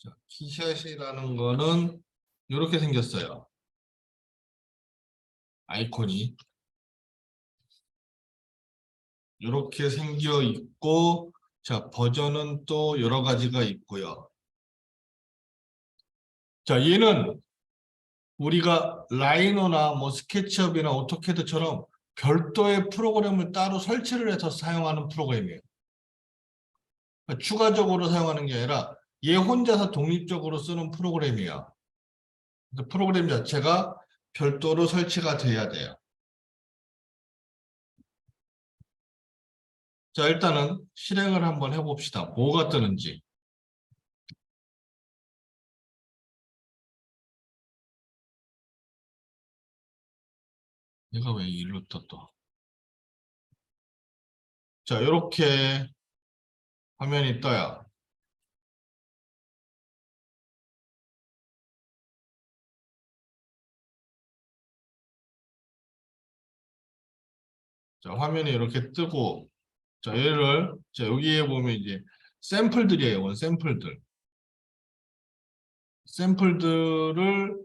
자, 키샷이라는 거는 이렇게 생겼어요. 아이콘이 이렇게 생겨 있고, 자, 버전은 또 여러 가지가 있고요. 자, 얘는 우리가 라이노나 뭐 스케치업이나 오토캐드처럼 별도의 프로그램을 따로 설치를 해서 사용하는 프로그램이에요. 그러니까 추가적으로 사용하는 게 아니라 얘 혼자서 독립적으로 쓰는 프로그램이에요. 프로그램 자체가 별도로 설치가 돼야 돼요. 자, 일단은 실행을 한번 해봅시다. 뭐가 뜨는지. 얘가 왜 일로 떠 또? 자, 이렇게 화면이 떠요. 자, 화면이 이렇게 뜨고, 자, 얘를, 자, 여기에 보면 이제 샘플들이에요. 원 샘플들. 샘플들을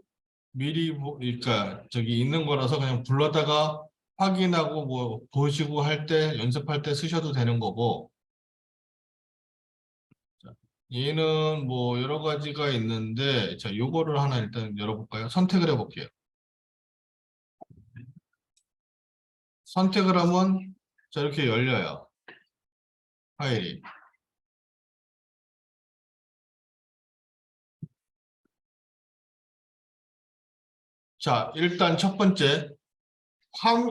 미리, 그러니까 저기 있는 거라서 그냥 불러다가 확인하고 뭐 보시고 할 때, 연습할 때 쓰셔도 되는 거고, 자, 얘는 뭐 여러 가지가 있는데, 자, 요거를 하나 일단 열어볼까요? 선택을 해볼게요. 선택을 하면, 자, 이렇게 열려요. 파일이. 자, 일단 첫 번째,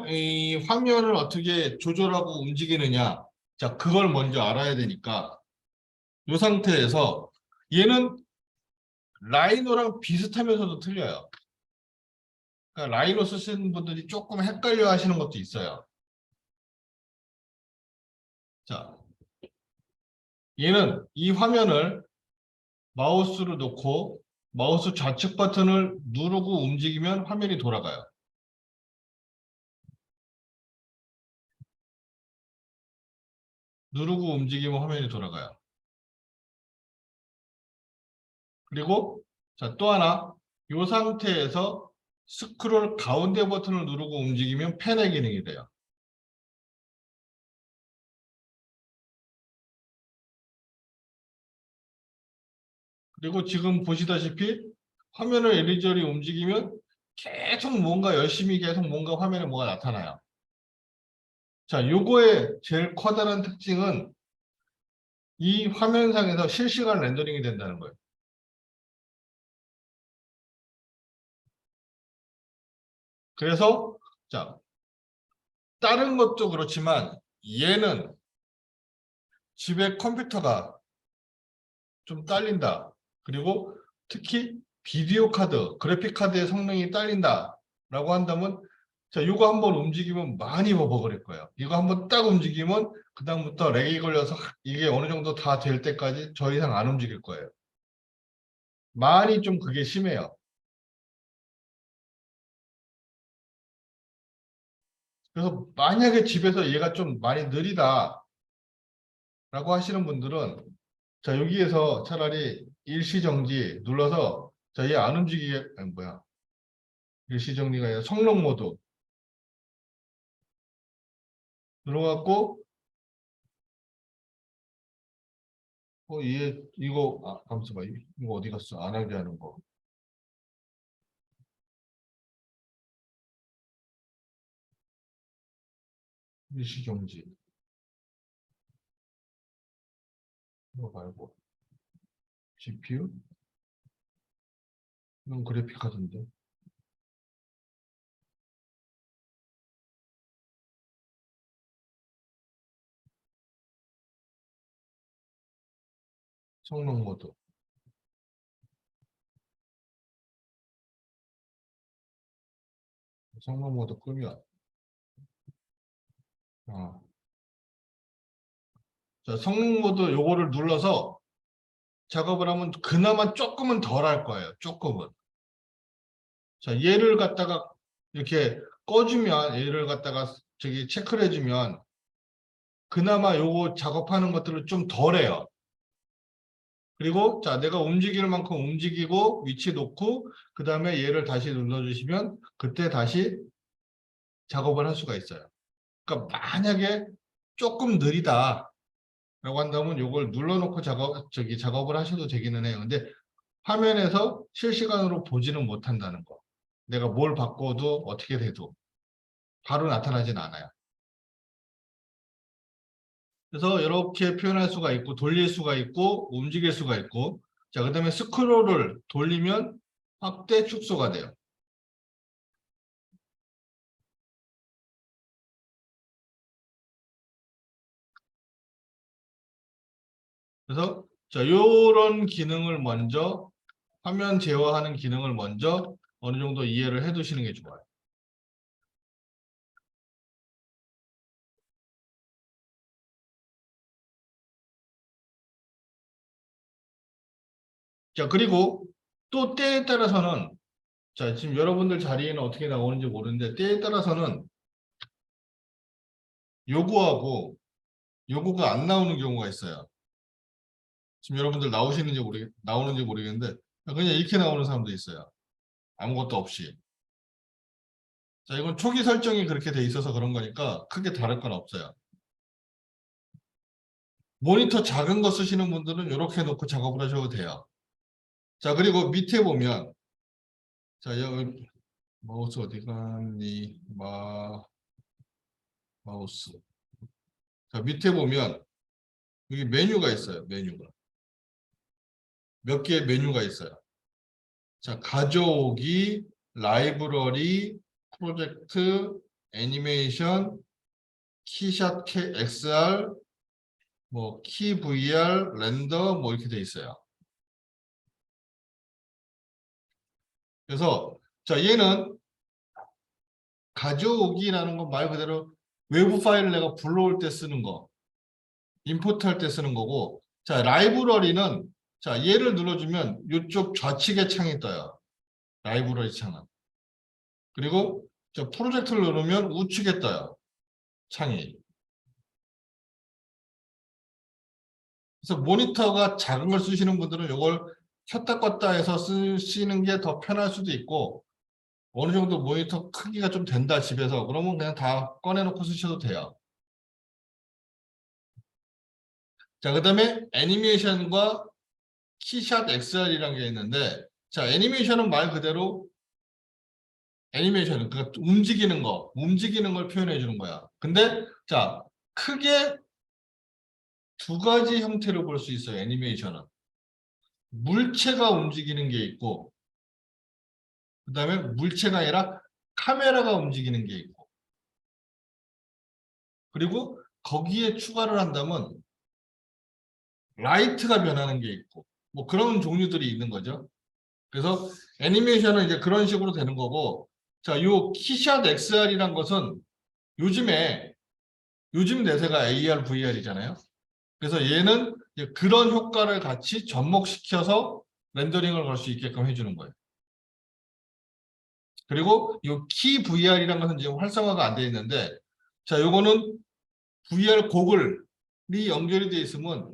이 화면을 어떻게 조절하고 움직이느냐. 자, 그걸 먼저 알아야 되니까, 이 상태에서 얘는 라이노랑 비슷하면서도 틀려요. 그러니까 라이노 쓰시는 분들이 조금 헷갈려 하시는 것도 있어요. 자, 얘는 이 화면을 마우스로 놓고 마우스 좌측 버튼을 누르고 움직이면 화면이 돌아가요. 누르고 움직이면 화면이 돌아가요. 그리고 자, 또 하나 이 상태에서 스크롤 가운데 버튼을 누르고 움직이면 펜의 기능이 돼요. 그리고 지금 보시다시피 화면을 이리저리 움직이면 계속 뭔가 열심히 계속 뭔가 화면에 뭐가 나타나요. 자, 요거의 제일 커다란 특징은 이 화면상에서 실시간 렌더링이 된다는 거예요. 그래서 자, 다른 것도 그렇지만 얘는 집에 컴퓨터가 좀 딸린다. 그리고 특히 비디오 카드, 그래픽 카드의 성능이 딸린다라고 한다면 자, 이거 한번 움직이면 많이 버벅거릴 거예요. 이거 한번 딱 움직이면 그다음부터 렉이 걸려서 이게 어느 정도 다 될 때까지 더 이상 안 움직일 거예요. 많이 좀 그게 심해요. 그래서 만약에 집에서 얘가 좀 많이 느리다라고 하시는 분들은 자, 여기에서 차라리 일시정지 눌러서 자, 얘 안 움직이게 아니, 뭐야? 일시정지가 아니라 성능 모드 눌러갖고 얘 이거 잠시만 이거 어디 갔어? 안 하게 하는 거. 일시정지 이거 말고 GPU 이건 그래픽 카드인데 성능 모드 성능 모드 끄면 어. 자, 성능 모드 요거를 눌러서 작업을 하면 그나마 조금은 덜 할 거예요. 조금은. 자, 얘를 갖다가 이렇게 꺼주면 얘를 갖다가 저기 체크를 해주면 그나마 요거 작업하는 것들을 좀 덜해요. 그리고 자, 내가 움직일 만큼 움직이고 위치 놓고 그 다음에 얘를 다시 눌러주시면 그때 다시 작업을 할 수가 있어요. 그러니까 만약에 조금 느리다 라고 한다면 이걸 눌러놓고 작업을 하셔도 되기는 해요. 근데 화면에서 실시간으로 보지는 못한다는 거. 내가 뭘 바꿔도 어떻게 돼도 바로 나타나진 않아요. 그래서 이렇게 표현할 수가 있고 돌릴 수가 있고 움직일 수가 있고 자, 그다음에 스크롤을 돌리면 확대 축소가 돼요. 그래서 자, 요런 기능을 먼저 화면 제어하는 기능을 먼저 어느 정도 이해를 해 두시는 게 좋아요. 자, 그리고 또 때에 따라서는 자, 지금 여러분들 자리에는 어떻게 나오는지 모르는데 때에 따라서는 요거하고 요거가 안 나오는 경우가 있어요. 지금 여러분들 나오는지 모르겠는데 그냥 이렇게 나오는 사람도 있어요. 아무것도 없이. 자, 이건 초기 설정이 그렇게 돼 있어서 그런 거니까 크게 다를 건 없어요. 모니터 작은 거 쓰시는 분들은 이렇게 놓고 작업을 하셔도 돼요. 자, 그리고 밑에 보면 자, 여기 마우스 어디 갔니? 마우스. 자, 밑에 보면 여기 메뉴가 있어요. 메뉴가. 몇 개의 메뉴가 있어요. 자, 가져오기, 라이브러리, 프로젝트, 애니메이션, 키샷 XR, 뭐 키 VR, 렌더 뭐 이렇게 돼 있어요. 그래서 자, 얘는 가져오기라는 건 말 그대로 외부 파일을 내가 불러올 때 쓰는 거, 임포트 할 때 쓰는 거고, 자, 라이브러리는 자, 얘를 눌러주면 이쪽 좌측에 창이 떠요. 라이브러리 창은. 그리고 저 프로젝트를 누르면 우측에 떠요. 창이. 그래서 모니터가 작은 걸 쓰시는 분들은 이걸 켰다 껐다 해서 쓰시는 게 더 편할 수도 있고 어느 정도 모니터 크기가 좀 된다 집에서 그러면 그냥 다 꺼내놓고 쓰셔도 돼요. 자, 그 다음에 애니메이션과 키샷 XR이라는 게 있는데 자, 애니메이션은 말 그대로 애니메이션 그러니까 움직이는 걸 표현해 주는 거야. 근데 자, 크게 두 가지 형태로 볼 수 있어요. 애니메이션은 물체가 움직이는 게 있고 그 다음에 물체가 아니라 카메라가 움직이는 게 있고 그리고 거기에 추가를 한다면 라이트가 변하는 게 있고 뭐 그런 종류들이 있는 거죠. 그래서 애니메이션은 이제 그런 식으로 되는 거고 자, 요 키샷 XR이란 것은 요즘 대세가 AR, VR이잖아요. 그래서 얘는 이제 그런 효과를 같이 접목시켜서 렌더링을 걸 수 있게끔 해주는 거예요. 그리고 이 키 VR이라는 것은 지금 활성화가 안 돼 있는데 자, 요거는 VR 고글이 연결이 돼 있으면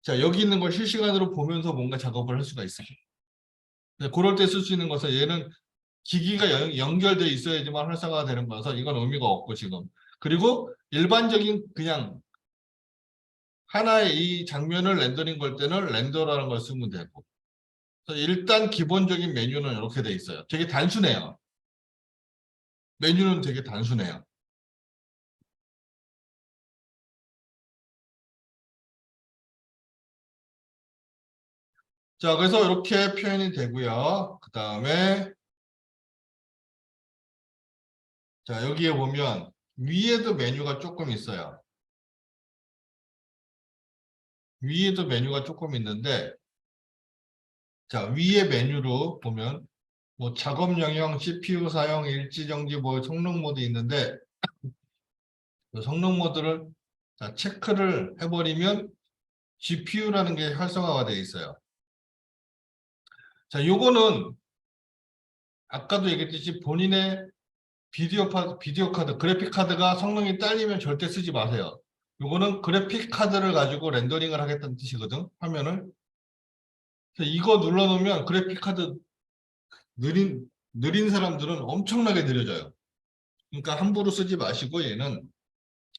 자, 여기 있는 걸 실시간으로 보면서 뭔가 작업을 할 수가 있어요. 그럴 때 쓸 수 있는 것은 얘는 기기가 연결돼 있어야지만 활성화가 되는 거라서 이건 의미가 없고 지금. 그리고 일반적인 그냥 하나의 이 장면을 렌더링 걸 때는 렌더라는 걸 쓰면 되고. 그래서 일단 기본적인 메뉴는 이렇게 돼 있어요. 되게 단순해요. 메뉴는 되게 단순해요. 자, 그래서 이렇게 표현이 되고요. 그 다음에 자, 여기에 보면 위에도 메뉴가 조금 있어요. 위에도 메뉴가 조금 있는데 자, 위에 메뉴로 보면 뭐 작업 영역, CPU 사용, 일지정지, 뭐 성능 모드 있는데 그 성능 모드를 자, 체크를 해버리면 GPU라는 게 활성화가 되어 있어요. 자, 요거는 아까도 얘기했듯이 본인의 비디오 카드, 그래픽 카드가 성능이 딸리면 절대 쓰지 마세요. 요거는 그래픽 카드를 가지고 렌더링을 하겠다는 뜻이거든, 화면을. 그래서 이거 눌러놓으면 그래픽카드 느린 사람들은 엄청나게 느려져요. 그러니까 함부로 쓰지 마시고 얘는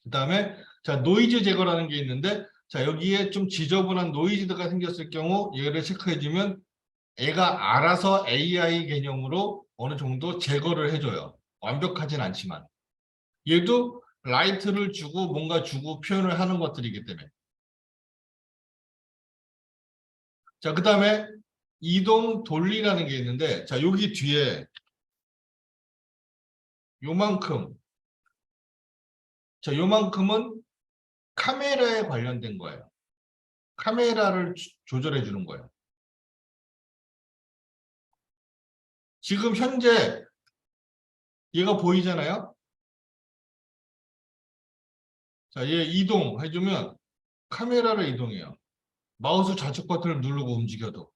그다음에 자 노이즈 제거라는 게 있는데 자 여기에 좀 지저분한 노이즈가 생겼을 경우 얘를 체크해주면 애가 알아서 AI 개념으로 어느 정도 제거를 해줘요. 완벽하진 않지만 얘도 라이트를 주고 뭔가 주고 표현을 하는 것들이기 때문에 자 그다음에 이동 돌리라는 게 있는데 자 여기 뒤에 요만큼 자 요만큼은 카메라에 관련된 거예요. 카메라를 조절해 주는 거예요. 지금 현재 얘가 보이잖아요. 자, 얘 이동해주면 카메라를 이동해요. 마우스 좌측 버튼을 누르고 움직여도.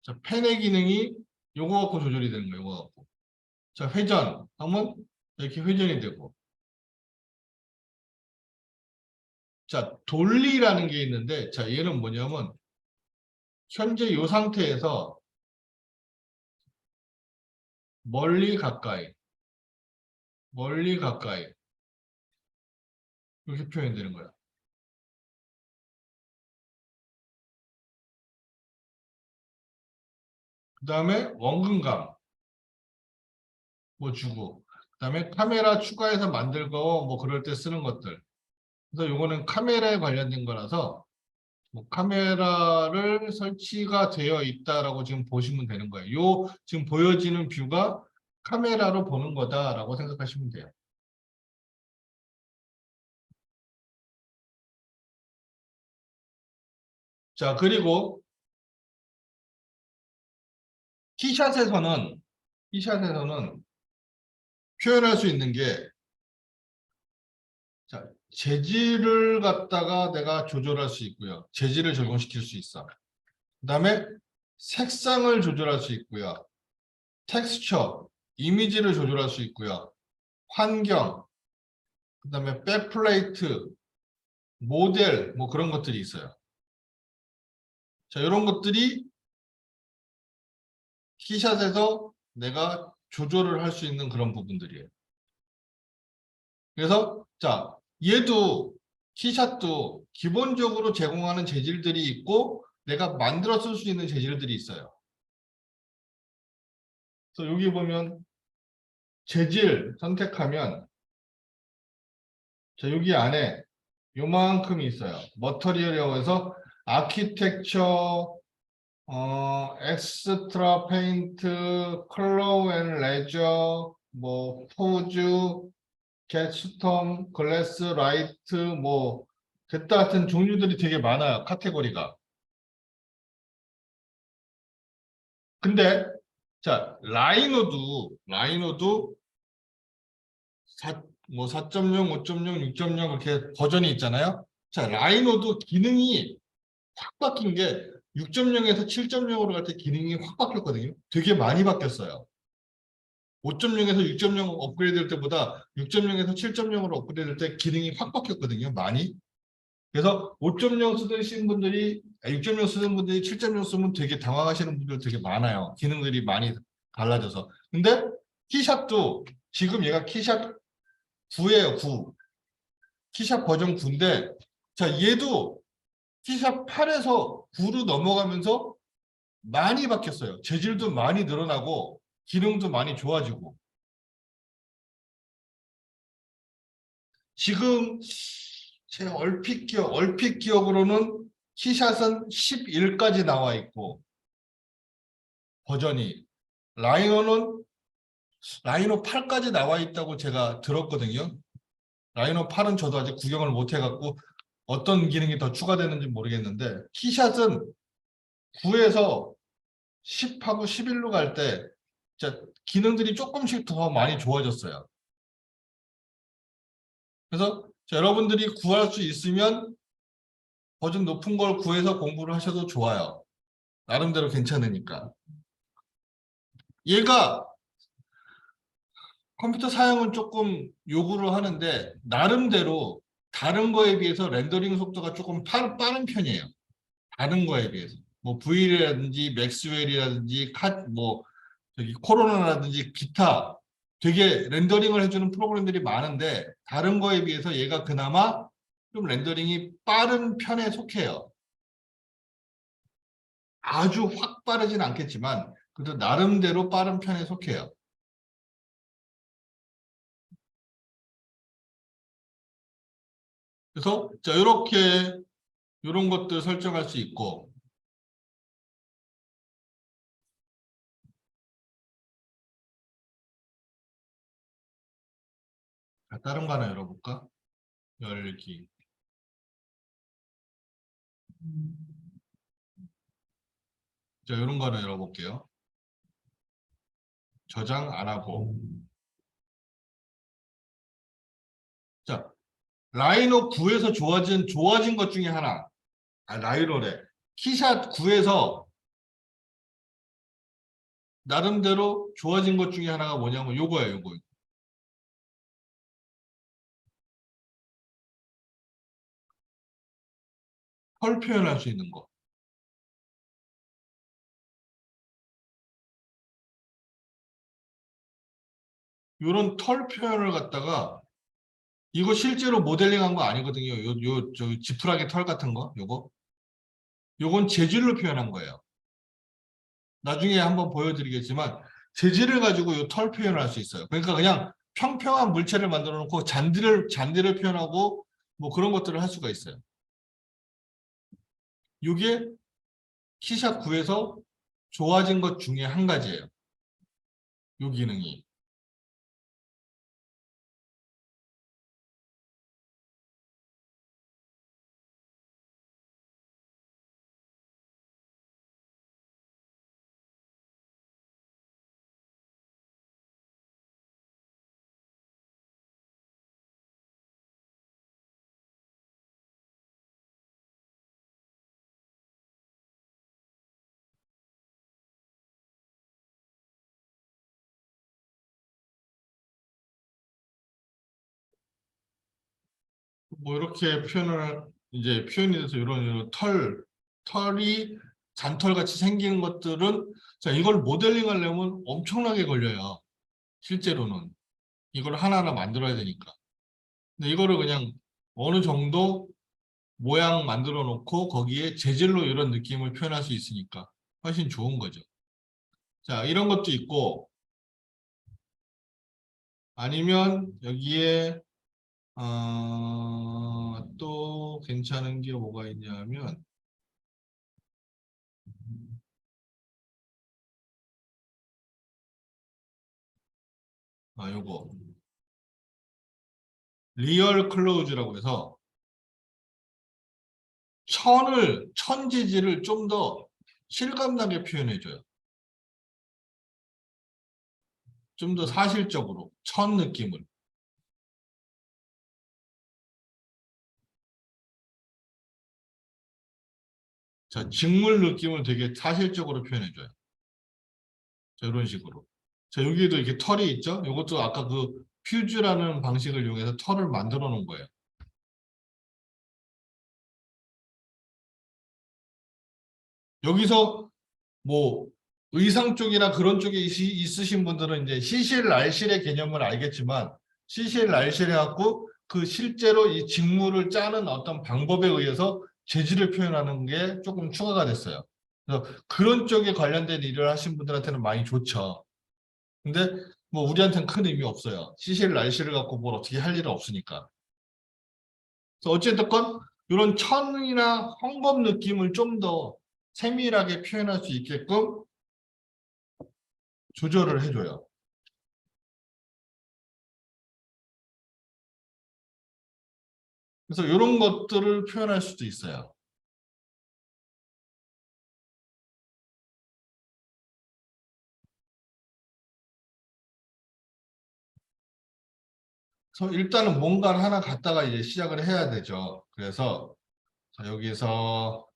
자, 펜의 기능이 요거 갖고 조절이 되는 거예요. 요거 갖고. 자, 회전 하면 이렇게 회전이 되고. 자, 돌리라는 게 있는데 자, 얘는 뭐냐면 현재 이 상태에서 멀리 가까이 멀리 가까이 이렇게 표현이 되는 거예요. 그 다음에 원근감 뭐 주고 그 다음에 카메라 추가해서 만들고 뭐 그럴 때 쓰는 것들. 그래서 요거는 카메라에 관련된 거라서 뭐 카메라를 설치가 되어 있다라고 지금 보시면 되는 거예요. 요 지금 보여지는 뷰가 카메라로 보는 거다라고 생각하시면 돼요. 자, 그리고 티샷에서는 티샷에서는 표현할 수 있는 게 자, 재질을 갖다가 내가 조절할 수 있고요. 재질을 적용시킬 수 있어. 그다음에 색상을 조절할 수 있고요. 텍스처, 이미지를 조절할 수 있고요. 환경, 그다음에 백플레이트, 모델 뭐 그런 것들이 있어요. 자, 이런 것들이 키샷에서 내가 조절을 할 수 있는 그런 부분들이에요. 그래서 자, 얘도 키샷도 기본적으로 제공하는 재질들이 있고 내가 만들어 쓸 수 있는 재질들이 있어요. 그래서 여기 보면 재질 선택하면 자, 여기 안에 요만큼이 있어요. 머터리얼이라고 해서 아키텍처, 엑스트라 페인트, 컬러 앤 레저, 뭐 포즈, 겟스톰, 글래스, 라이트, 뭐 됐다 같은 종류들이 되게 많아요. 카테고리가. 근데 자 라이노도 4.0, 5.0, 6.0 이렇게 버전이 있잖아요. 자 라이노도 기능이 확 바뀐 게 6.0에서 7.0으로 갈 때 기능이 확 바뀌었거든요. 되게 많이 바뀌었어요. 5.0에서 6.0 업그레이드 될 때보다 6.0에서 7.0으로 업그레이드 될 때 기능이 확 바뀌었거든요. 많이. 그래서 5.0 쓰시는 분들이 6.0 쓰는 분들이 7.0 쓰면 되게 당황하시는 분들 되게 많아요. 기능들이 많이 달라져서. 근데 키샷도 지금 얘가 키샷 9예요. 9. 키샷 버전 9인데 자 얘도 키샷 8에서 9로 넘어가면서 많이 바뀌었어요. 재질도 많이 늘어나고 기능도 많이 좋아지고 지금 제 얼핏 기억으로는 키샷은 11까지 나와 있고 버전이 라이노는 라이노 8까지 나와 있다고 제가 들었거든요. 라이노 8은 저도 아직 구경을 못 해갖고 어떤 기능이 더 추가되는지 모르겠는데 키샷은 9에서 10하고 11로 갈 때 기능들이 조금씩 더 많이 좋아졌어요. 그래서 여러분들이 구할 수 있으면 버전 높은 걸 구해서 공부를 하셔도 좋아요. 나름대로 괜찮으니까. 얘가 컴퓨터 사용은 조금 요구를 하는데 나름대로 다른 거에 비해서 렌더링 속도가 조금 빠른 편이에요. 다른 거에 비해서. 뭐 VL이라든지 맥스웰이라든지 뭐 저기 코로나라든지 기타 되게 렌더링을 해주는 프로그램들이 많은데 다른 거에 비해서 얘가 그나마 좀 렌더링이 빠른 편에 속해요. 아주 확 빠르진 않겠지만 그래도 나름대로 빠른 편에 속해요. 그래서 자 이렇게 이런 것들 설정할 수 있고 자, 다른 거 하나 열어볼까? 열기. 자 이런 거 하나 열어볼게요. 저장 안 하고. 자 라이노 9에서 좋아진 것 중에 하나. 라이노래. 키샷 9에서 나름대로 좋아진 것 중에 하나가 뭐냐면 요거예요, 요거. 털 표현할 수 있는 거. 요런 털 표현을 갖다가 이거 실제로 모델링한 거 아니거든요. 저 지푸라기 털 같은 거, 요거. 요건 재질로 표현한 거예요. 나중에 한번 보여드리겠지만 재질을 가지고 요 털 표현을 할 수 있어요. 그러니까 그냥 평평한 물체를 만들어 놓고 잔디를 표현하고 뭐 그런 것들을 할 수가 있어요. 요게 키샷 9에서 좋아진 것 중에 한 가지예요. 요 기능이. 뭐 이렇게 이제 표현이 돼서 이런 털이 잔털 같이 생기는 것들은 자, 이걸 모델링 하려면 엄청나게 걸려요. 실제로는. 이걸 하나하나 만들어야 되니까. 근데 이거를 그냥 어느 정도 모양 만들어 놓고 거기에 재질로 이런 느낌을 표현할 수 있으니까 훨씬 좋은 거죠. 자, 이런 것도 있고 아니면 여기에 또 괜찮은 게 뭐가 있냐면 요거 리얼 클로즈라고 해서 천 재질을 좀 더 실감나게 표현해줘요. 좀 더 사실적으로 천 느낌을. 자, 직물 느낌을 되게 사실적으로 표현해줘요. 자, 이런 식으로. 자, 여기에도 이렇게 털이 있죠? 이것도 아까 그 퓨즈라는 방식을 이용해서 털을 만들어 놓은 거예요. 여기서 뭐 의상 쪽이나 그런 쪽에 있으신 분들은 이제 시실 날실의 개념을 알겠지만 시실 날실 해갖고 그 실제로 이 직물을 짜는 어떤 방법에 의해서 재질을 표현하는 게 조금 추가가 됐어요. 그래서 그런 쪽에 관련된 일을 하신 분들한테는 많이 좋죠. 근데 뭐 우리한테는 큰 의미 없어요. 시실 날실을 갖고 뭘 어떻게 할 일은 없으니까. 그래서 어쨌든 건 이런 천이나 헝겊 느낌을 좀 더 세밀하게 표현할 수 있게끔 조절을 해줘요. 그래서 이런 것들을 표현할 수도 있어요. 그래서 일단은 뭔가를 하나 갖다가 이제 시작을 해야 되죠. 그래서 자, 여기서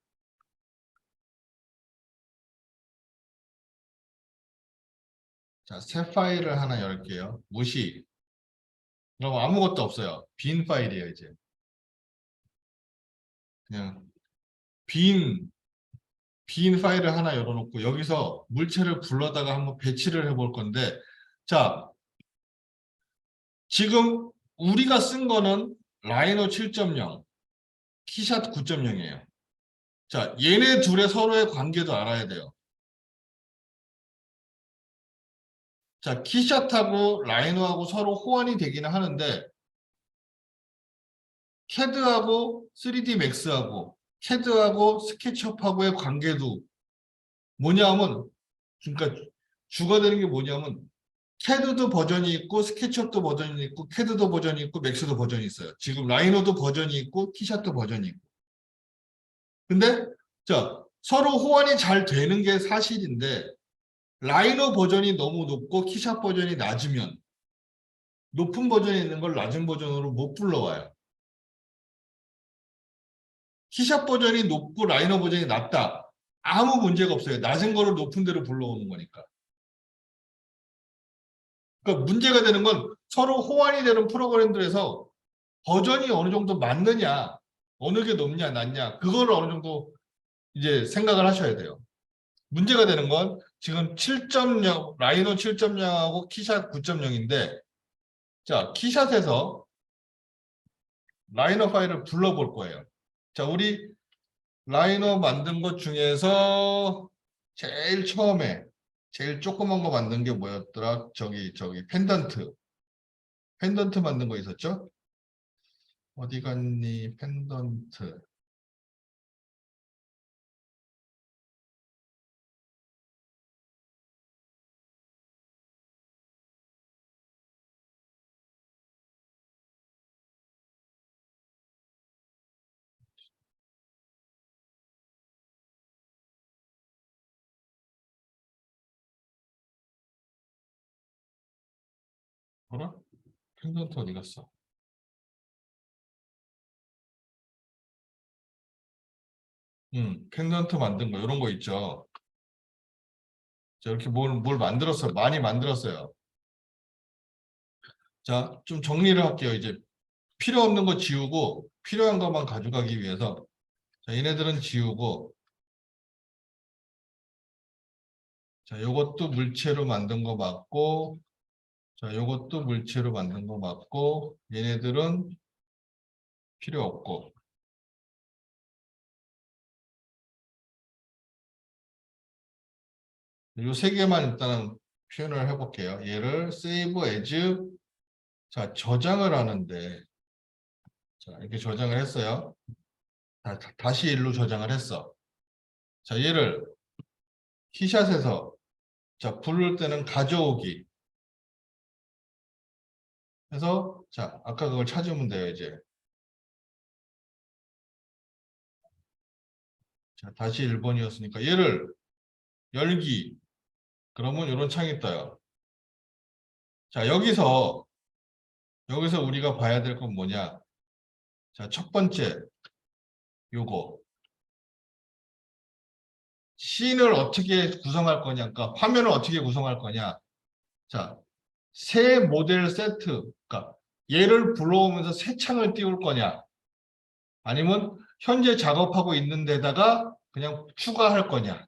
자, 새 파일을 하나 열게요. 무시. 그럼 아무것도 없어요. 빈 파일이에요, 이제. 그냥 빈 파일을 하나 열어놓고 여기서 물체를 불러다가 한번 배치를 해볼 건데, 자, 지금 우리가 쓴 거는 라이노 7.0, 키샷 9.0이에요. 자, 얘네 둘의 서로의 관계도 알아야 돼요. 자, 키샷하고 라이노하고 서로 호환이 되기는 하는데, 캐드하고 3D 맥스하고 캐드하고 스케치업하고의 관계도 뭐냐면, 그러니까 주가 되는 게 뭐냐면, 캐드도 버전이 있고 스케치업도 버전이 있고 캐드도 버전이 있고 맥스도 버전이 있어요. 지금 라이노도 버전이 있고 키샷도 버전이 있고. 근데 자, 서로 호환이 잘 되는 게 사실인데, 라이노 버전이 너무 높고 키샷 버전이 낮으면 높은 버전에 있는 걸 낮은 버전으로 못 불러와요. 키샷 버전이 높고 라이너 버전이 낮다. 아무 문제가 없어요. 낮은 거를 높은 데로 불러오는 거니까. 그러니까 문제가 되는 건 서로 호환이 되는 프로그램들에서 버전이 어느 정도 맞느냐, 어느 게 높냐, 낮냐, 그거를 어느 정도 이제 생각을 하셔야 돼요. 문제가 되는 건 지금 7.0, 라이노 7.0하고 키샷 9.0인데, 자, 키샷에서 라이너 파일을 불러볼 거예요. 자, 우리 라이너 만든 것 중에서 제일 처음에 제일 조그만 거 만든 게 뭐였더라? 저기 펜던트 만든 거 있었죠? 어디 갔니? 펜던트. 뭐라? 펜던트 어디 갔어? 펜던트 만든 거 이런 거 있죠. 자, 이렇게 뭘 만들었어요. 많이 만들었어요. 자, 좀 정리를 할게요. 이제 필요 없는 거 지우고 필요한 것만 가져가기 위해서, 자, 얘네들은 지우고, 자, 요것도 물체로 만든 거 맞고, 자, 요것도 물체로 만든 거 맞고, 얘네들은 필요 없고. 요 세 개만 일단은 표현을 해볼게요. 얘를 save as, 자, 저장을 하는데, 자, 이렇게 저장을 했어요. 다시 일로 저장을 했어. 자, 얘를 키샷에서, 자, 부를 때는 가져오기 해서, 자, 아까 그걸 찾으면 돼요, 이제. 자, 다시 1번이었으니까 얘를 열기. 그러면 이런 창이 떠요. 자, 여기서 우리가 봐야 될 건 뭐냐? 자, 첫 번째, 요거. 씬을 어떻게 구성할 거냐? 그러니까 화면을 어떻게 구성할 거냐? 자, 새 모델 세트. 그러니까 얘를 불러오면서 새 창을 띄울 거냐? 아니면 현재 작업하고 있는 데다가 그냥 추가할 거냐?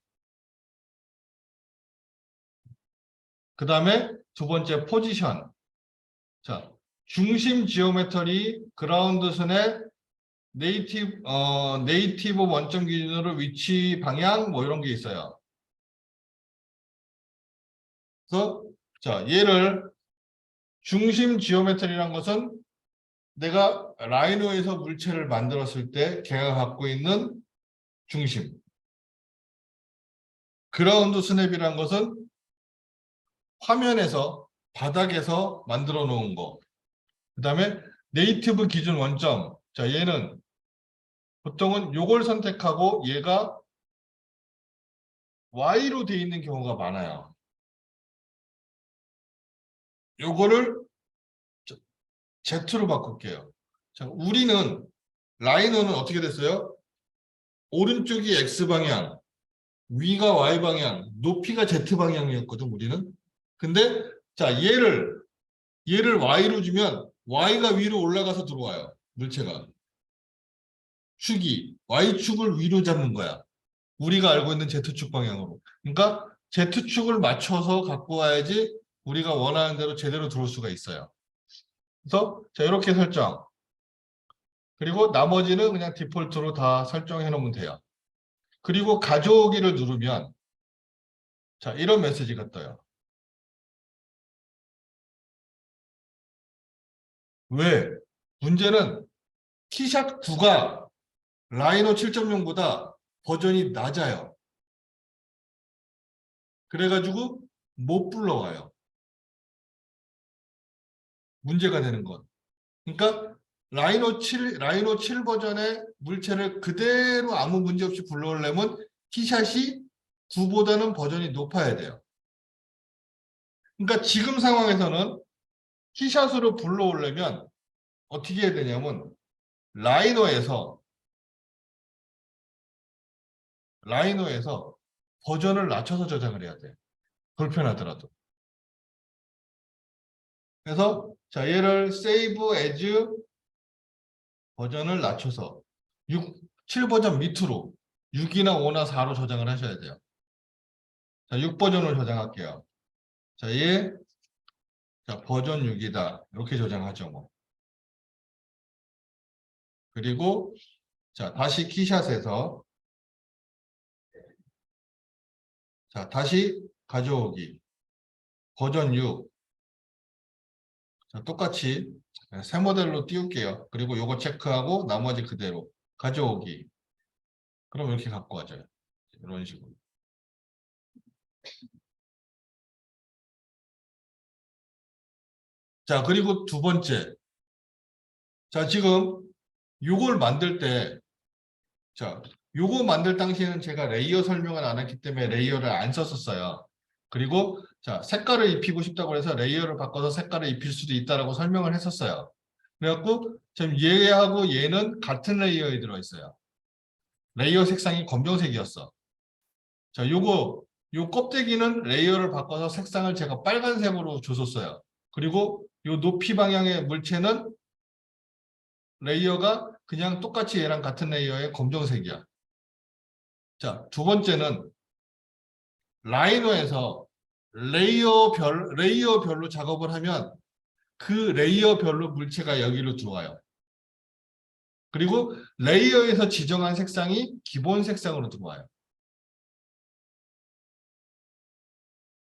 그 다음에 두 번째 포지션. 자, 중심 지오메터리 그라운드 선의 네이티브 원점 기준으로 위치 방향 뭐 이런 게 있어요. 그래서 자, 얘를 중심 지오메트리란 것은 내가 라이노에서 물체를 만들었을 때 걔가 갖고 있는 중심. 그라운드 스냅이란 것은 화면에서 바닥에서 만들어 놓은 거. 그 다음에 네이티브 기준 원점. 자, 얘는 보통은 요걸 선택하고 얘가 Y로 되어 있는 경우가 많아요. 요거를 Z로 바꿀게요. 자, 우리는 라이너는 어떻게 됐어요? 오른쪽이 X방향, 위가 Y방향, 높이가 Z방향이었거든, 우리는. 근데 자, 얘를 Y로 주면 Y가 위로 올라가서 들어와요. 물체가. 축이 Y축을 위로 잡는 거야. 우리가 알고 있는 Z축 방향으로. 그러니까 Z축을 맞춰서 갖고 와야지 우리가 원하는 대로 제대로 들어올 수가 있어요. 그래서 자 이렇게 설정. 그리고 나머지는 그냥 디폴트로 다 설정해 놓으면 돼요. 그리고 가져오기를 누르면 자 이런 메시지가 떠요. 왜? 문제는 키샷 9가 라이노 7.0보다 버전이 낮아요. 그래가지고 못 불러와요. 문제가 되는 건. 그러니까 라이노 7 버전의 물체를 그대로 아무 문제 없이 불러오려면 키샷이 9보다는 버전이 높아야 돼요. 그러니까 지금 상황에서는 키샷으로 불러오려면 어떻게 해야 되냐면 라이노에서 버전을 낮춰서 저장을 해야 돼요. 불편하더라도. 그래서 자 얘를 save as 버전을 낮춰서 7 버전 밑으로 6이나 5나 4로 저장을 하셔야 돼요. 자, 6 버전으로 저장할게요. 자, 자, 버전 6이다. 이렇게 저장하죠, 뭐. 그리고 자, 다시 키샷에서 자, 다시 가져오기. 버전 6. 자, 똑같이 새 모델로 띄울게요. 그리고 요거 체크하고 나머지 그대로 가져오기. 그럼 이렇게 갖고 와줘요. 이런 식으로. 자, 그리고 두 번째. 자, 지금 요걸 만들 때, 자, 요거 만들 당시에는 제가 레이어 설명을 안 했기 때문에 레이어를 안 썼었어요. 그리고 자, 색깔을 입히고 싶다고 해서 레이어를 바꿔서 색깔을 입힐 수도 있다라고 설명을 했었어요. 그래갖고 지금 얘하고 얘는 같은 레이어에 들어있어요. 레이어 색상이 검정색이었어. 자, 요 껍데기는 레이어를 바꿔서 색상을 제가 빨간색으로 줬었어요. 그리고 요 높이 방향의 물체는 레이어가 그냥 똑같이 얘랑 같은 레이어의 검정색이야. 자, 두 번째는 라이노에서 레이어별로 작업을 하면 그 레이어별로 물체가 여기로 들어와요. 그리고 레이어에서 지정한 색상이 기본 색상으로 들어와요.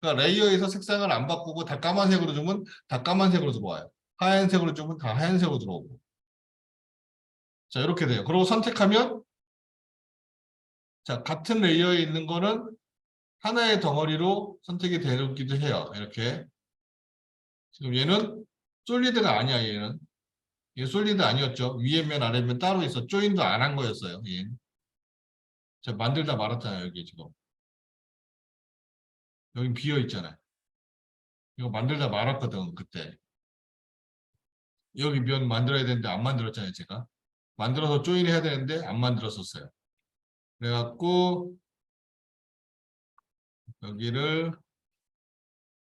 그러니까 레이어에서 색상을 안 바꾸고 다 까만색으로 주면 다 까만색으로 들어와요. 하얀색으로 주면 다 하얀색으로 들어오고. 자, 이렇게 돼요. 그리고 선택하면 자, 같은 레이어에 있는 거는 하나의 덩어리로 선택이 되기도 해요. 이렇게. 지금 얘는 솔리드가 아니야, 얘는. 얘 솔리드 아니었죠. 위에 면, 아래 면 따로 있어. 조인도 안 한 거였어요. 얘는. 자, 만들다 말았잖아요, 여기 지금. 여기 비어 있잖아요. 이거 만들다 말았거든, 그때. 여기 면 만들어야 되는데 안 만들었잖아요, 제가. 만들어서 조인해야 되는데 안 만들었었어요. 그래갖고 여기를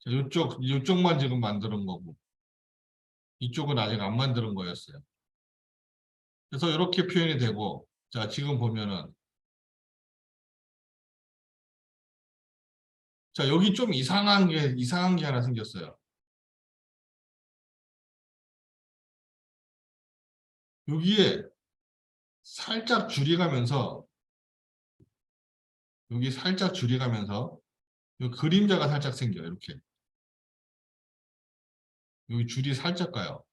이쪽만 지금 만드는 거고 이쪽은 아직 안 만드는 거였어요. 그래서 이렇게 표현이 되고 자 지금 보면은 자 여기 좀 이상한 게 하나 생겼어요. 여기에 살짝 줄여가면서 여기 살짝 줄여가면서 여기 그림자가 살짝 생겨요. 이렇게 여기 줄이 살짝 가요.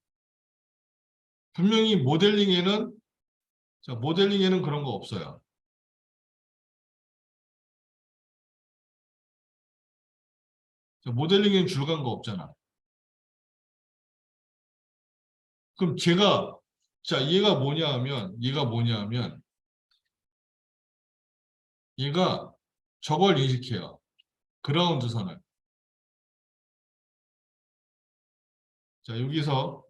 분명히 모델링에는 그런 거 없어요. 모델링에는 줄 간 거 없잖아. 그럼 자 얘가 저걸 인식해요. 그라운드 선을. 자 여기서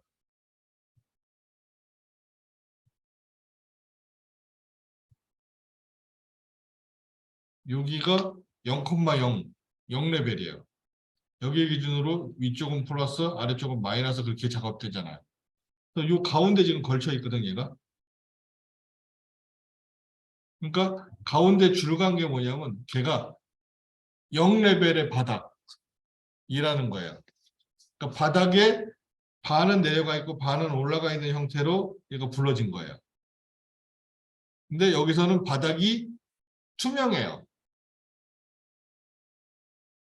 여기가 0,0 0레벨이에요. 여기 기준으로 위쪽은 플러스 아래쪽은 마이너스 그렇게 작업되잖아요. 그래서 요 가운데 지금 걸쳐 있거든 얘가. 그러니까 가운데 줄 간 게 뭐냐면 걔가 0레벨의 바닥이라는 거예요. 그러니까 바닥에 반은 내려가 있고 반은 올라가 있는 형태로 얘가 불러진 거예요. 근데 여기서는 바닥이 투명해요.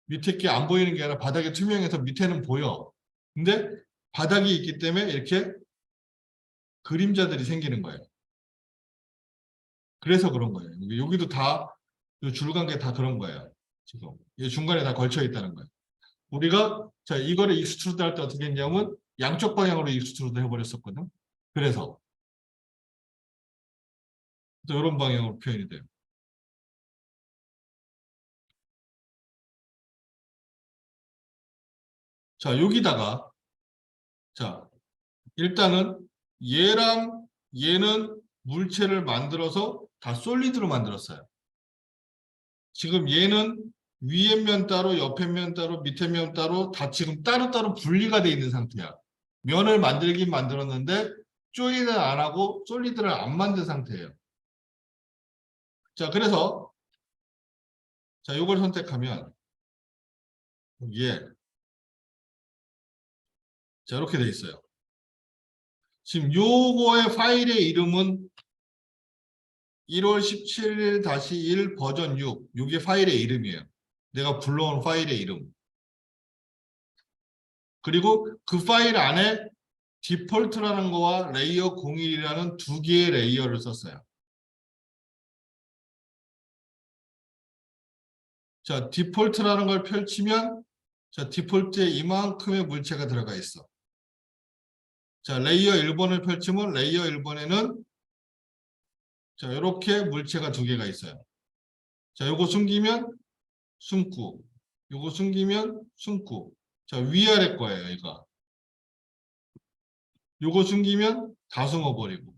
밑에 게 안 보이는 게 아니라 바닥이 투명해서 밑에는 보여. 근데 바닥이 있기 때문에 이렇게 그림자들이 생기는 거예요. 그래서 그런 거예요. 여기도 다 줄간 게 다 그런 거예요. 지금 이 중간에 다 걸쳐 있다는 거예요. 우리가 자 이거를 익스트루드 할 때 어떻게 했냐면 양쪽 방향으로 익스트루드 해버렸었거든. 그래서 이런 방향으로 표현이 돼요. 자 여기다가 자 일단은 얘랑 얘는 물체를 만들어서 다 솔리드로 만들었어요. 지금 얘는 위에 면 따로, 옆에 면 따로, 밑에 면 따로 다 지금 따로따로 분리가 돼 있는 상태야. 면을 만들긴 만들었는데 조인을 안 하고 솔리드를 안 만든 상태예요. 자, 그래서 자, 이걸 선택하면 여기에 자, 이렇게 돼 있어요. 지금 요거의 파일의 이름은 1월 17일-1 버전 6. 이게 파일의 이름이에요. 내가 불러온 파일의 이름. 그리고 그 파일 안에 디폴트라는 거와 레이어 01이라는 두 개의 레이어를 썼어요. 자, 디폴트라는 걸 펼치면 자, 디폴트에 이만큼의 물체가 들어가 있어. 자, 레이어 1번을 펼치면 레이어 1번에는 자, 이렇게 물체가 두 개가 있어요. 자, 요거 숨기면 숨고, 요거 숨기면 숨고. 자, 위아래 거예요, 이거. 요거 숨기면 다 숨어버리고.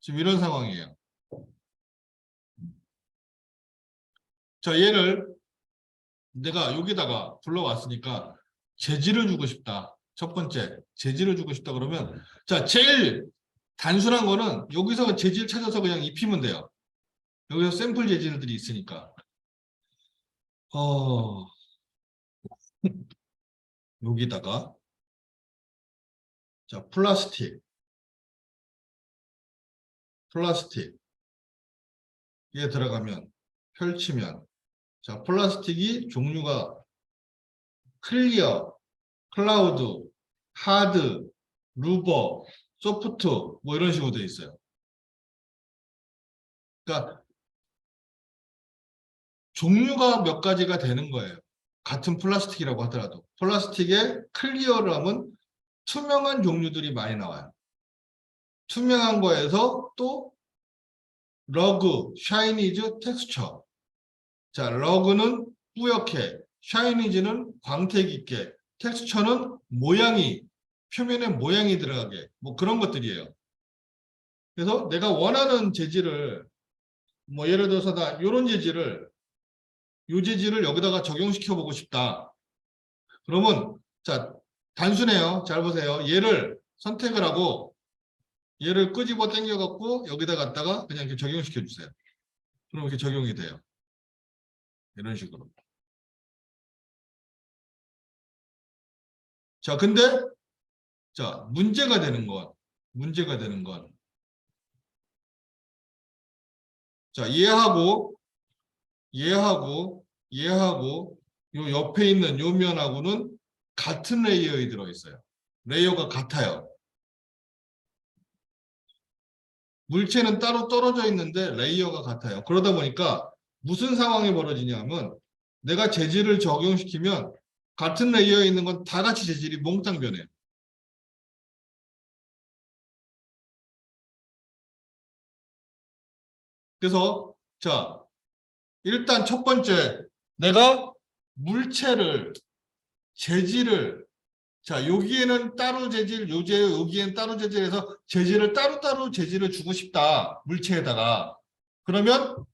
지금 이런 상황이에요. 자, 얘를 내가 여기다가 불러왔으니까 재질을 주고 싶다. 첫 번째, 재질을 주고 싶다 그러면 자, 제일 단순한 거는 여기서 재질 찾아서 그냥 입히면 돼요. 여기서 샘플 재질들이 있으니까. 어, 여기다가 자, 플라스틱 에 들어가면 펼치면 자, 플라스틱이 종류가 클리어, 클라우드, 하드, 루버, 소프트 뭐 이런 식으로 되어 있어요. 그러니까 종류가 몇 가지가 되는 거예요. 같은 플라스틱이라고 하더라도. 플라스틱에 클리어를 하면 투명한 종류들이 많이 나와요. 투명한 거에서 또 러그, 샤이니즈, 텍스처. 자, 러그는 뿌옇게, 샤이니즈는 광택 있게, 텍스처는 모양이, 표면에 모양이 들어가게, 뭐 그런 것들이에요. 그래서 내가 원하는 재질을, 뭐 예를 들어서 나 이런 재질을, 이 재질을 여기다가 적용시켜 보고 싶다. 그러면, 자, 단순해요. 잘 보세요. 얘를 선택을 하고, 얘를 끄집어 당겨갖고, 여기다 갖다가 그냥 이렇게 적용시켜 주세요. 그럼 이렇게 적용이 돼요. 이런 식으로. 자, 근데 자, 문제가 되는 건 자, 얘하고 요 옆에 있는 요 면하고는 같은 레이어에 들어 있어요. 레이어가 같아요. 물체는 따로 떨어져 있는데 레이어가 같아요. 그러다 보니까 무슨 상황이 벌어지냐면 내가 재질을 적용시키면 같은 레이어에 있는 건 다 같이 재질이 몽땅 변해요. 그래서 자, 일단 첫 번째 내가 물체를 재질을 자 여기에는 따로 재질 여기에는 따로 재질해서 재질을 따로따로 재질을 주고 싶다 물체에다가 그러면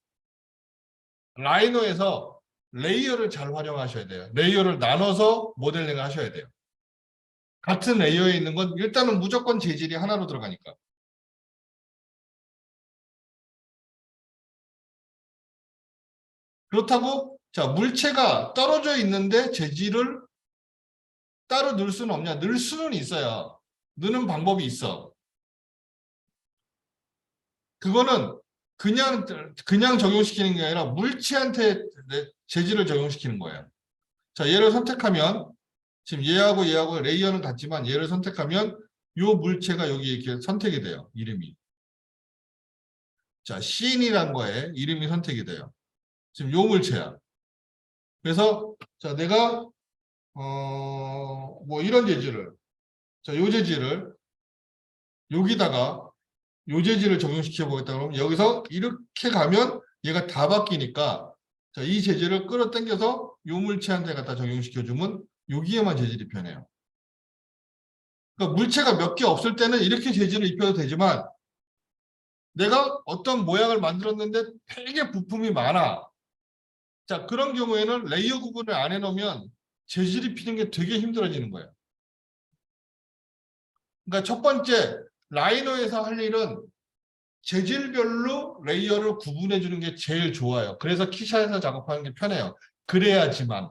라이노에서 레이어를 잘 활용하셔야 돼요. 레이어를 나눠서 모델링을 하셔야 돼요. 같은 레이어에 있는 건 일단은 무조건 재질이 하나로 들어가니까 그렇다고 자 물체가 떨어져 있는데 재질을 따로 넣을 수는 없냐? 넣을 수는 있어요. 넣는 방법이 있어. 그거는 그냥 적용시키는 게 아니라 물체한테 재질을 적용시키는 거예요. 자, 얘를 선택하면 지금 얘하고 레이어는 같지만 얘를 선택하면 요 물체가 여기 이렇게 선택이 돼요. 이름이. 자, 씬이란 거에 이름이 선택이 돼요. 지금 요 물체야. 그래서 자, 내가 뭐 이런 재질을 자, 요 재질을 여기다가 요 재질을 적용시켜 보겠다 그러면 여기서 이렇게 가면 얘가 다 바뀌니까 자, 이 재질을 끌어당겨서 요 물체한테 갖다 적용시켜 주면 여기에만 재질이 변해요. 그러니까 물체가 몇 개 없을 때는 이렇게 재질을 입혀도 되지만 내가 어떤 모양을 만들었는데 되게 부품이 많아. 자, 그런 경우에는 레이어 구분을 안 해놓으면 재질 입히는 게 되게 힘들어지는 거예요. 그러니까 첫 번째 라이너에서 할 일은 재질별로 레이어를 구분해 주는 게 제일 좋아요. 그래서 키샷에서 작업하는 게 편해요. 그래야지만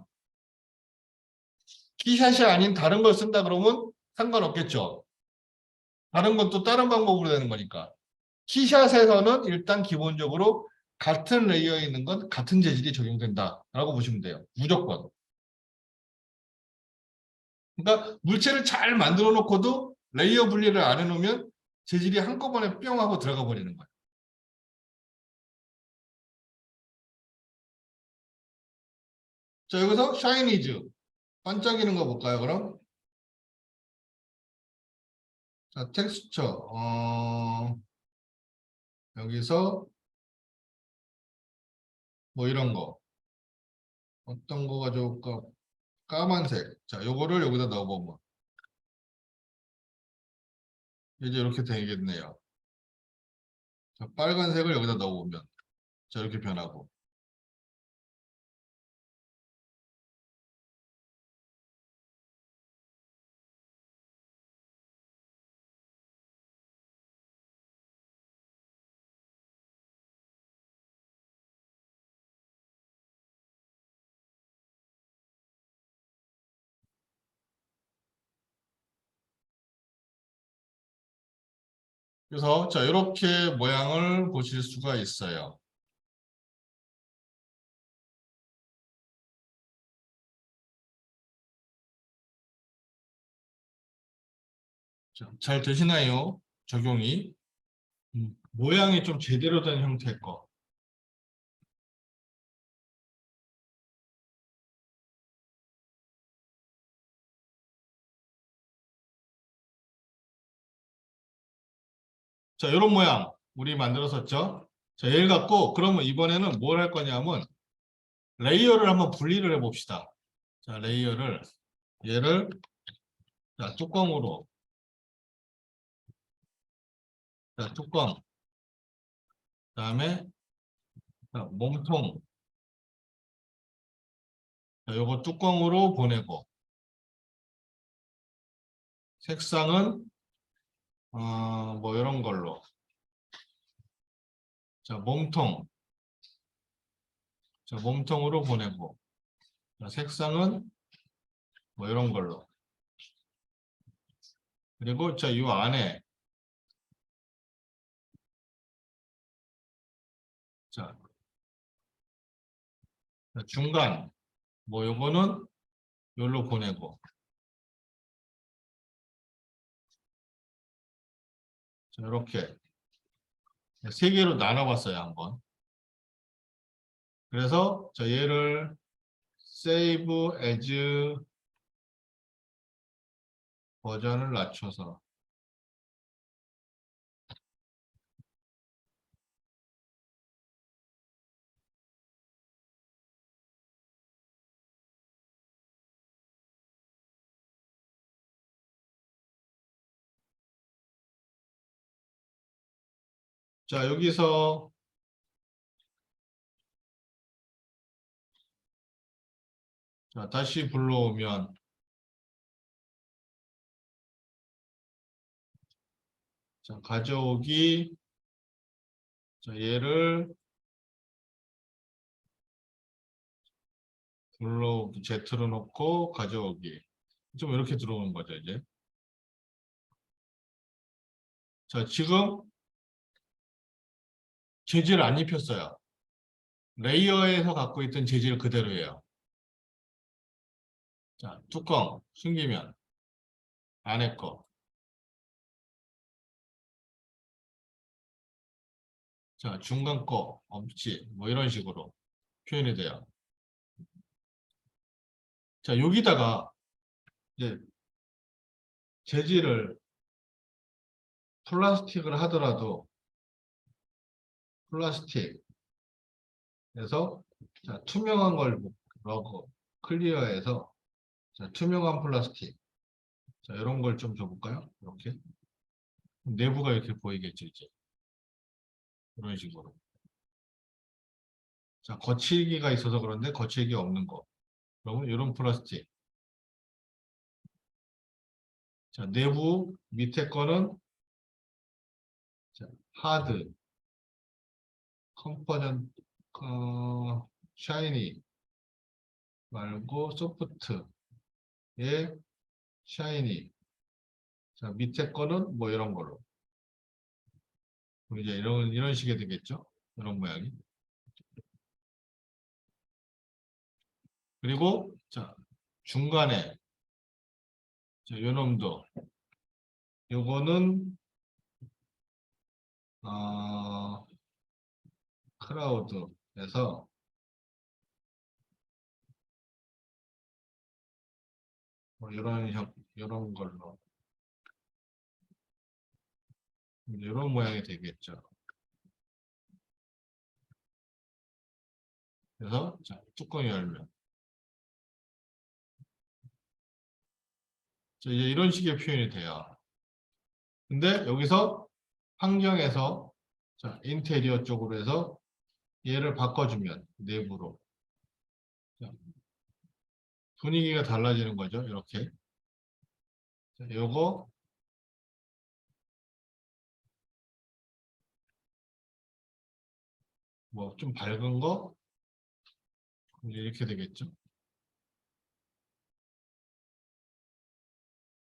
키샷이 아닌 다른 걸 쓴다 그러면 상관없겠죠. 다른 건 또 다른 방법으로 되는 거니까. 키샷에서는 일단 기본적으로 같은 레이어에 있는 건 같은 재질이 적용된다라고 보시면 돼요. 무조건. 그러니까 물체를 잘 만들어 놓고도 레이어 분리를 안 해놓으면 재질이 한꺼번에 뿅 하고 들어가 버리는 거예요. 자, 여기서 샤이니즈 반짝이는 거 볼까요, 그럼? 자, 텍스처. 여기서 뭐 이런 거. 어떤 거가 좋을까? 까만색. 자, 요거를 여기다 넣어보면 이제 이렇게 되겠네요. 자, 빨간색을 여기다 넣어보면 자, 이렇게 변하고. 그래서 자, 이렇게 모양을 보실 수가 있어요. 자, 잘 되시나요? 적용이. 모양이 좀 제대로 된 형태의 거. 자, 이런 모양 우리 만들었었죠. 자, 얘를 갖고 그러면 이번에는 뭘 할 거냐면 레이어를 한번 분리를 해봅시다. 자, 레이어를 얘를 자, 뚜껑으로 자, 뚜껑 그다음에 자, 몸통 자, 요거 뚜껑으로 보내고 색상은 뭐 이런 걸로 자, 몸통으로 보내고 자, 색상은 뭐 이런 걸로 그리고 자, 이 안에 자, 중간 뭐 요거는 요로 보내고 자, 이렇게 세 개로 나눠봤어요 한번. 그래서 자, 얘를 save as 버전을 낮춰서 자, 여기서 자, 다시 불러오면 자, 가져오기 자, 얘를 불러 Z로 놓고 가져오기. 좀 이렇게 들어오는 거죠, 이제. 자, 지금 재질 안 입혔어요. 레이어에서 갖고 있던 재질 그대로예요. 자, 뚜껑 숨기면 안에 거. 자, 중간 거 없지. 뭐 이런 식으로 표현이 돼요. 자, 여기다가 이제 재질을 플라스틱을 하더라도 플라스틱에서 자, 투명한 걸 넣고 클리어해서 자, 투명한 플라스틱. 자, 이런 걸 좀 줘볼까요? 이렇게. 내부가 이렇게 보이겠죠, 이제. 이런 식으로. 자, 거칠기가 있어서 그런데 거칠기 없는 거. 그러면 이런 플라스틱. 자, 내부 밑에 거는 자, 하드, 컴포넌트, 샤이니 말고 소프트의 샤이니. 자, 밑에 거는 뭐 이런 걸로. 이제 이런 식이 되겠죠? 이런 모양이. 그리고 자, 중간에 자, 요 놈도 요거는 크라우드에서 뭐 이런 걸로 이런 모양이 되겠죠. 그래서 자, 뚜껑 열면 자, 이제 이런 식의 표현이 돼요. 근데 여기서 환경에서 자, 인테리어 쪽으로 해서 얘를 바꿔주면 내부로 자, 분위기가 달라지는 거죠. 이렇게. 자, 요거 뭐 좀 밝은 거 이제 이렇게 되겠죠.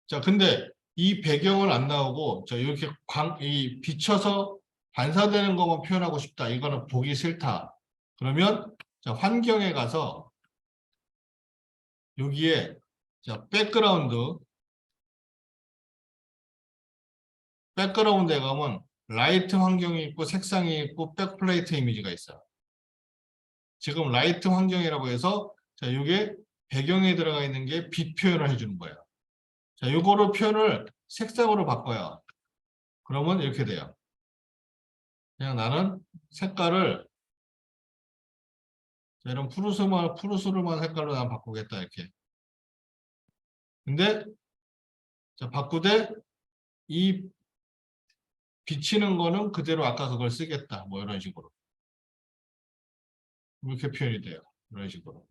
자, 근데 이 배경은 안 나오고 자, 이렇게 이 비춰서 반사되는 것만 표현하고 싶다. 이거는 보기 싫다. 그러면 자, 환경에 가서 여기에 자, 백그라운드에 가면 라이트 환경이 있고 색상이 있고 백플레이트 이미지가 있어요. 지금 라이트 환경이라고 해서 자, 이게 배경에 들어가 있는 게 빛 표현을 해주는 거예요. 자, 요거를 표현을 색상으로 바꿔요. 그러면 이렇게 돼요. 그냥 나는 색깔을 자, 이런 푸르스름한 색깔로 난 바꾸겠다 이렇게. 근데 자, 바꾸되 이 비치는 거는 그대로 아까 그걸 쓰겠다. 뭐 이런 식으로. 이렇게 표현이 돼요. 이런 식으로.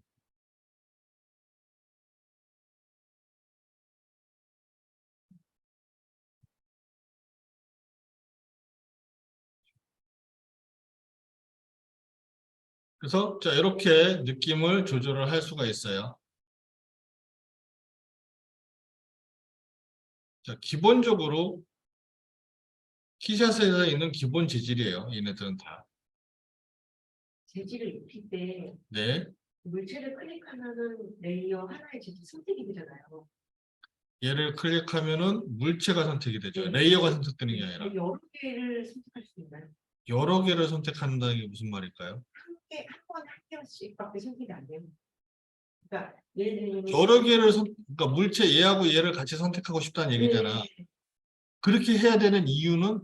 그래서 자, 이렇게 느낌을 조절을 할 수가 있어요. 자, 기본적으로 키샷에 있는 기본 재질이에요. 얘네들은 다. 재질을 입힐 때 네. 물체를 클릭하면은 레이어 하나의 재질 선택이 되잖아요. 얘를 클릭하면은 물체가 선택이 되죠. 네. 레이어가 선택되는 게 아니라. 여러 개를 선택할 수 있나요? 여러 개를 선택한다는 게 무슨 말일까요? 한 개씩밖에 선택이 안 돼요. 그러니까 예를 들면 여러 개를 그러니까 물체 얘하고 얘를 같이 선택하고 싶다는 얘기잖아. 네. 그렇게 해야 되는 이유는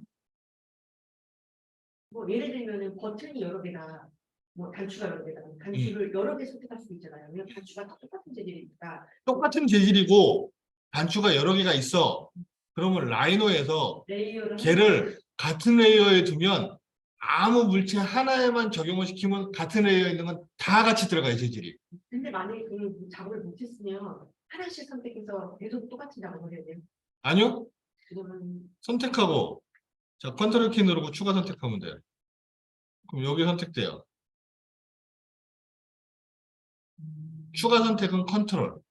뭐 예를 들면은 버튼이 여러 개다. 뭐 단추가 여러 개다. 단추를 여러 개 선택할 수 있잖아요. 왜냐면 단추가 다 똑같은 재질이니까. 똑같은 재질이고 단추가 여러 개가 있어. 그러면 라이노에서 레이어를 걔를 같은 레이어에 두면 아무 물체 하나에만 적용을 시키면 같은 레이어에 있는 건 다 같이 들어가요, 재질이. 근데 만약에 그 작업을 못했으면 하나씩 선택해서 계속 똑같은 작업을 해야 돼요. 아니요. 그러면 선택하고 자, 컨트롤 키 누르고 추가 선택하면 돼요. 그럼 여기 선택돼요. 추가 선택은 컨트롤.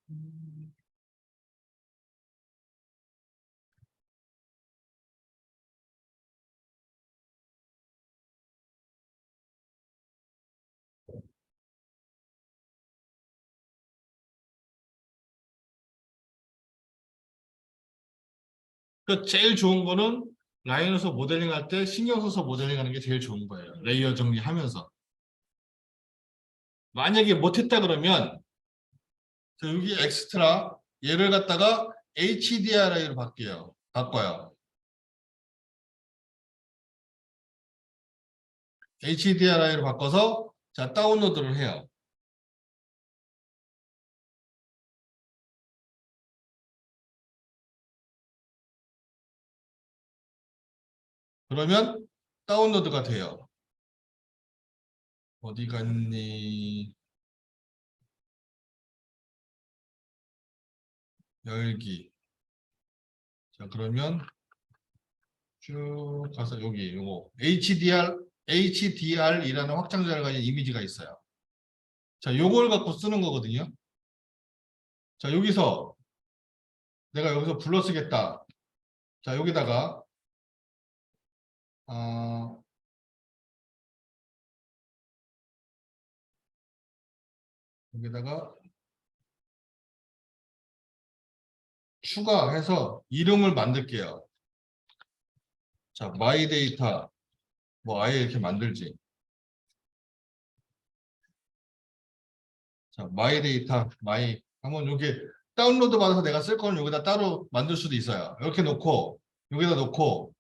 그 제일 좋은 거는 라인에서 모델링 할 때 신경 써서 모델링 하는 게 제일 좋은 거예요. 레이어 정리하면서. 만약에 못했다 그러면 여기 엑스트라 얘를 갖다가 HDRI로 바꿔요. HDRI로 바꿔서 자 다운로드를 해요. 그러면 다운로드가 돼요. 어디 갔니? 열기. 자 그러면 쭉 가서 여기 요거 HDR이라는 확장자를 가진 이미지가 있어요. 자 요걸 갖고 쓰는 거거든요. 자 여기서 내가 여기서 불러 쓰겠다. 자 여기다가 어, 여기다가 추가해서 이름을 만들게요. 자 마이 데이터 뭐 아예 이렇게 만들지. 자 마이 데이터 마이 한번 여기 다운로드 받아서 내가 쓸 거는 여기다 따로 만들 수도 있어요. 이렇게 놓고 여기다 놓고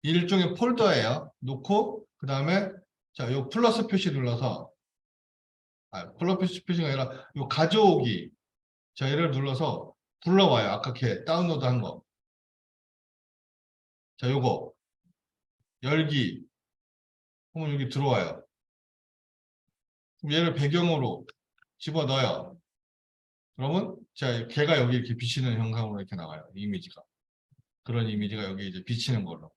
일종의 폴더예요. 놓고 그 다음에 자, 요 플러스 표시 눌러서 플러스 표시가 아니라 요 가져오기. 자, 얘를 눌러서 불러와요. 아까 걔 다운로드 한 거. 자, 요거 열기. 그러면 여기 들어와요. 그럼 얘를 배경으로 집어넣어요. 그러면 자, 걔가 여기 이렇게 비치는 형상으로 이렇게 나와요. 이미지가. 그런 이미지가 여기 이제 비치는 걸로.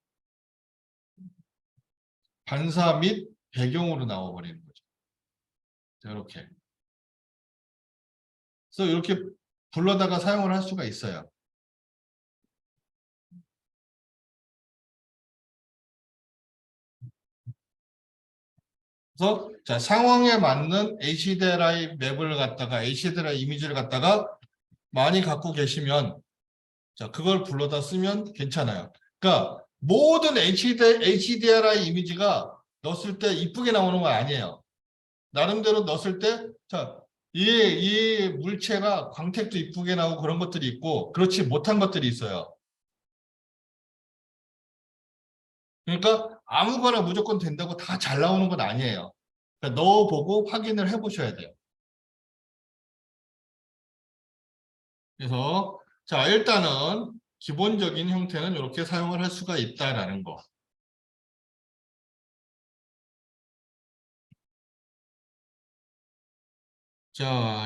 반사 및 배경으로 나와버리는 거죠. 자, 이렇게. 그래서 이렇게 불러다가 사용을 할 수가 있어요. 그래서 자, 상황에 맞는 HDRI 맵을 갖다가 HDRI 이미지를 갖다가 많이 갖고 계시면 자, 그걸 불러다 쓰면 괜찮아요. 그러니까 모든 HDRI 이미지가 넣었을 때 이쁘게 나오는 건 아니에요. 나름대로 넣었을 때 자, 이 물체가 광택도 이쁘게 나오고 그런 것들이 있고 그렇지 못한 것들이 있어요. 그러니까 아무거나 무조건 된다고 다 잘 나오는 건 아니에요. 그러니까 넣어보고 확인을 해보셔야 돼요. 그래서 자 일단은 기본적인 형태는 이렇게 사용을 할 수가 있다라는 거. 자,